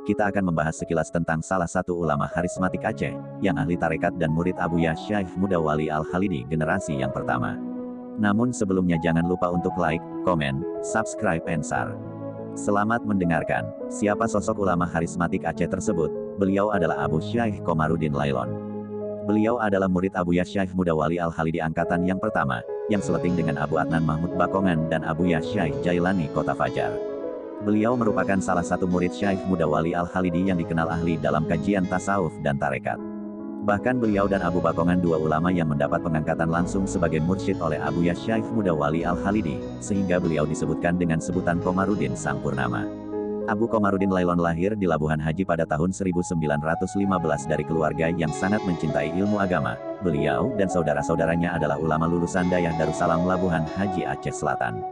kita akan membahas sekilas tentang salah satu ulama karismatik Aceh, yang ahli tarekat dan murid Abuya Syaikh Muda Wali Al-Khalidi generasi yang pertama. Namun sebelumnya jangan lupa untuk like, komen, subscribe and share. Selamat mendengarkan. Siapa sosok ulama karismatik Aceh tersebut? Beliau adalah Abu Syaikh Komarudin Lailon. Beliau adalah murid Abuya Syaikh Muda Wali Al-Khalidi angkatan yang pertama, yang seleting dengan Abu Adnan Mahmud Bakongan dan Abuya Syaikh Jailani Kota Fajar. Beliau merupakan salah satu murid Syaikh Muda Wali Al-Khalidi yang dikenal ahli dalam kajian tasawuf dan tarekat. Bahkan beliau dan Abu Bakongan dua ulama yang mendapat pengangkatan langsung sebagai mursyid oleh Abuya Syaikh Muda Wali Al-Khalidi, sehingga beliau disebutkan dengan sebutan Komarudin Sang Purnama. Abu Komarudin Lailon lahir di Labuhan Haji pada tahun 1915 dari keluarga yang sangat mencintai ilmu agama. Beliau dan saudara-saudaranya adalah ulama lulusan Dayah Darussalam Labuhan Haji Aceh Selatan.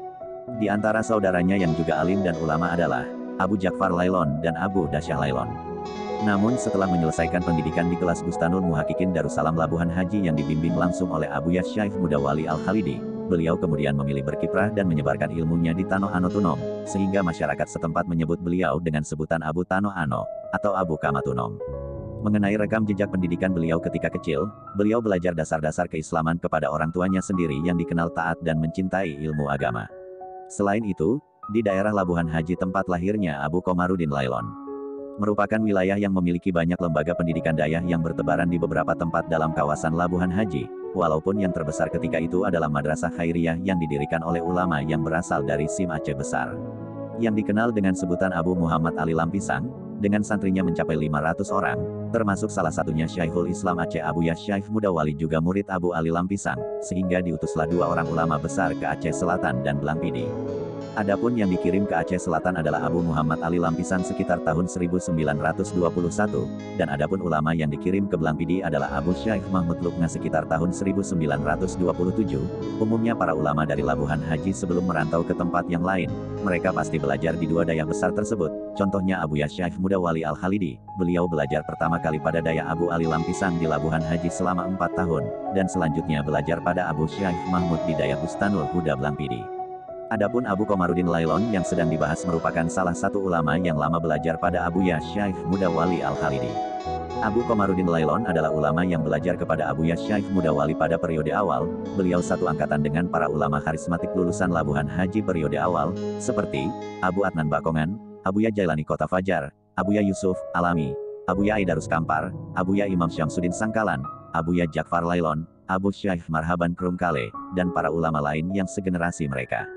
Di antara saudaranya yang juga alim dan ulama adalah Abu Jakfar Lailon dan Abu Dasyah Lailon. Namun setelah menyelesaikan pendidikan di kelas Bustanul Muhakkikin Darussalam Labuhan Haji yang dibimbing langsung oleh Abuya Syaikh Muda Wali Al-Khalidi, beliau kemudian memilih berkiprah dan menyebarkan ilmunya di Tanoh Ano Tunom, sehingga masyarakat setempat menyebut beliau dengan sebutan Abu Tanoh Ano, atau Abu Kamatunom. Mengenai rekam jejak pendidikan beliau ketika kecil, beliau belajar dasar-dasar keislaman kepada orang tuanya sendiri yang dikenal taat dan mencintai ilmu agama. Selain itu, di daerah Labuhan Haji tempat lahirnya Abu Komarudin Lailon, merupakan wilayah yang memiliki banyak lembaga pendidikan dayah yang bertebaran di beberapa tempat dalam kawasan Labuhan Haji, walaupun yang terbesar ketika itu adalah Madrasah Khairiyah yang didirikan oleh ulama yang berasal dari SIM Aceh Besar, yang dikenal dengan sebutan Abu Muhammad Ali Lampisang, dengan santrinya mencapai 500 orang, termasuk salah satunya Syekhul Islam Aceh Abuya Syaikh Muda Wali juga murid Abu Ali Lampisang, sehingga diutuslah dua orang ulama besar ke Aceh Selatan dan Belangpidi. Adapun yang dikirim ke Aceh Selatan adalah Abu Muhammad Ali Lampisang sekitar tahun 1921, dan adapun ulama yang dikirim ke Belangpidi adalah Abu Syaikh Mahmud Lukna sekitar tahun 1927. Umumnya para ulama dari Labuhan Haji sebelum merantau ke tempat yang lain, mereka pasti belajar di dua dayah besar tersebut. Contohnya Abuya Syaikh Muda Wali Al-Khalidi, beliau belajar pertama kali pada dayah Abu Ali Lampisang di Labuhan Haji selama 4 tahun, dan selanjutnya belajar pada Abu Syaikh Mahmud di dayah Bustanul Huda Belangpidi. Adapun Abu Komarudin Lailon yang sedang dibahas merupakan salah satu ulama yang lama belajar pada Abuya Syaikh Muda Wali Al-Khalidi. Abu Komarudin Lailon adalah ulama yang belajar kepada Abuya Syaikh Muda Wali pada periode awal. Beliau satu angkatan dengan para ulama karismatik lulusan Labuhan Haji periode awal, seperti Abu Adnan Bakongan, Abuya Jailani Kota Fajar, Abuya Yusuf Alami, Abuya Aidarus Kampar, Abuya Imam Syamsuddin Sangkalan, Abuya Jakfar Lailon, Abu Syaikh Marhaban Krumkale, dan para ulama lain yang segenerasi mereka.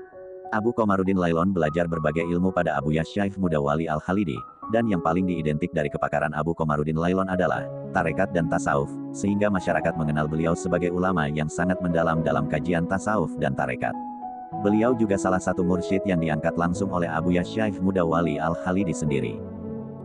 Abu Komarudin Lailon belajar berbagai ilmu pada Abuya Syaikh Muda Wali Al-Khalidi, dan yang paling diidentik dari kepakaran Abu Komarudin Lailon adalah tarekat dan tasawuf, sehingga masyarakat mengenal beliau sebagai ulama yang sangat mendalam dalam kajian tasawuf dan tarekat. Beliau juga salah satu mursyid yang diangkat langsung oleh Abuya Syaikh Muda Wali Al-Khalidi sendiri.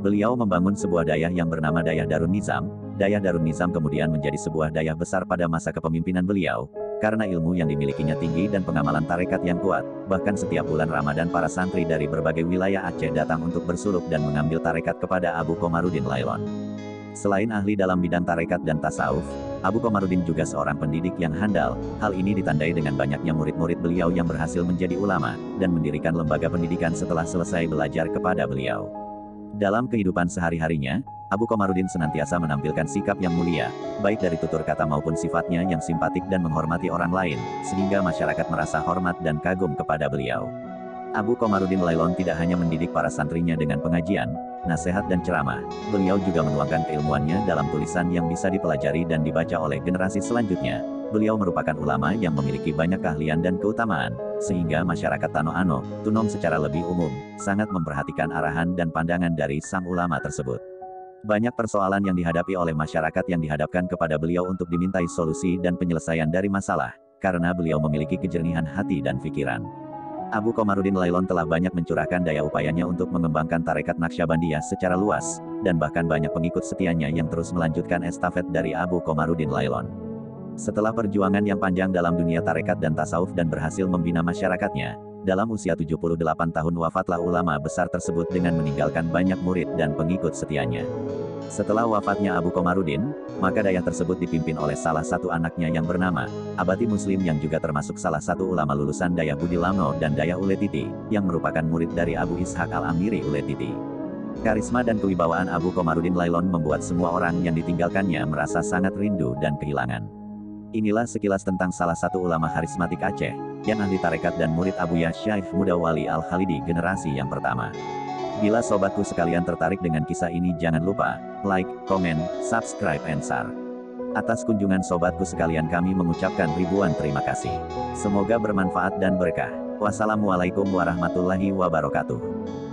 Beliau membangun sebuah dayah yang bernama Dayah Darun Nizam. Dayah Darun Nizam kemudian menjadi sebuah dayah besar pada masa kepemimpinan beliau, karena ilmu yang dimilikinya tinggi dan pengamalan tarekat yang kuat. Bahkan setiap bulan Ramadan para santri dari berbagai wilayah Aceh datang untuk bersuluk dan mengambil tarekat kepada Abu Komarudin Lailon. Selain ahli dalam bidang tarekat dan tasawuf, Abu Komarudin juga seorang pendidik yang handal. Hal ini ditandai dengan banyaknya murid-murid beliau yang berhasil menjadi ulama, dan mendirikan lembaga pendidikan setelah selesai belajar kepada beliau. Dalam kehidupan sehari-harinya, Abu Komarudin senantiasa menampilkan sikap yang mulia, baik dari tutur kata maupun sifatnya yang simpatik dan menghormati orang lain, sehingga masyarakat merasa hormat dan kagum kepada beliau. Abu Komarudin Lailon tidak hanya mendidik para santrinya dengan pengajian, nasihat dan ceramah, beliau juga menuangkan keilmuannya dalam tulisan yang bisa dipelajari dan dibaca oleh generasi selanjutnya. Beliau merupakan ulama yang memiliki banyak keahlian dan keutamaan, sehingga masyarakat Tanoh Ano, Tunom secara lebih umum, sangat memperhatikan arahan dan pandangan dari sang ulama tersebut. Banyak persoalan yang dihadapi oleh masyarakat yang dihadapkan kepada beliau untuk dimintai solusi dan penyelesaian dari masalah, karena beliau memiliki kejernihan hati dan pikiran. Abu Komarudin Lailon telah banyak mencurahkan daya upayanya untuk mengembangkan tarekat Naqsyabandiyah secara luas, dan bahkan banyak pengikut setianya yang terus melanjutkan estafet dari Abu Komarudin Lailon. Setelah perjuangan yang panjang dalam dunia tarekat dan tasawuf dan berhasil membina masyarakatnya, dalam usia 78 tahun wafatlah ulama besar tersebut dengan meninggalkan banyak murid dan pengikut setianya. Setelah wafatnya Abu Komarudin, maka dayah tersebut dipimpin oleh salah satu anaknya yang bernama Abati Muslim yang juga termasuk salah satu ulama lulusan Dayah Budi Lamno dan Dayah Uletiti, yang merupakan murid dari Abu Ishaq Al-Amiri Uletiti. Karisma dan kewibawaan Abu Komarudin Lailon membuat semua orang yang ditinggalkannya merasa sangat rindu dan kehilangan. Inilah sekilas tentang salah satu ulama karismatik Aceh, yang ahli tarekat dan murid Abuya Syaikh Muda Wali Al-Khalidi generasi yang pertama. Bila sobatku sekalian tertarik dengan kisah ini, jangan lupa like, komen, subscribe, and share. Atas kunjungan sobatku sekalian kami mengucapkan ribuan terima kasih. Semoga bermanfaat dan berkah. Wassalamualaikum warahmatullahi wabarakatuh.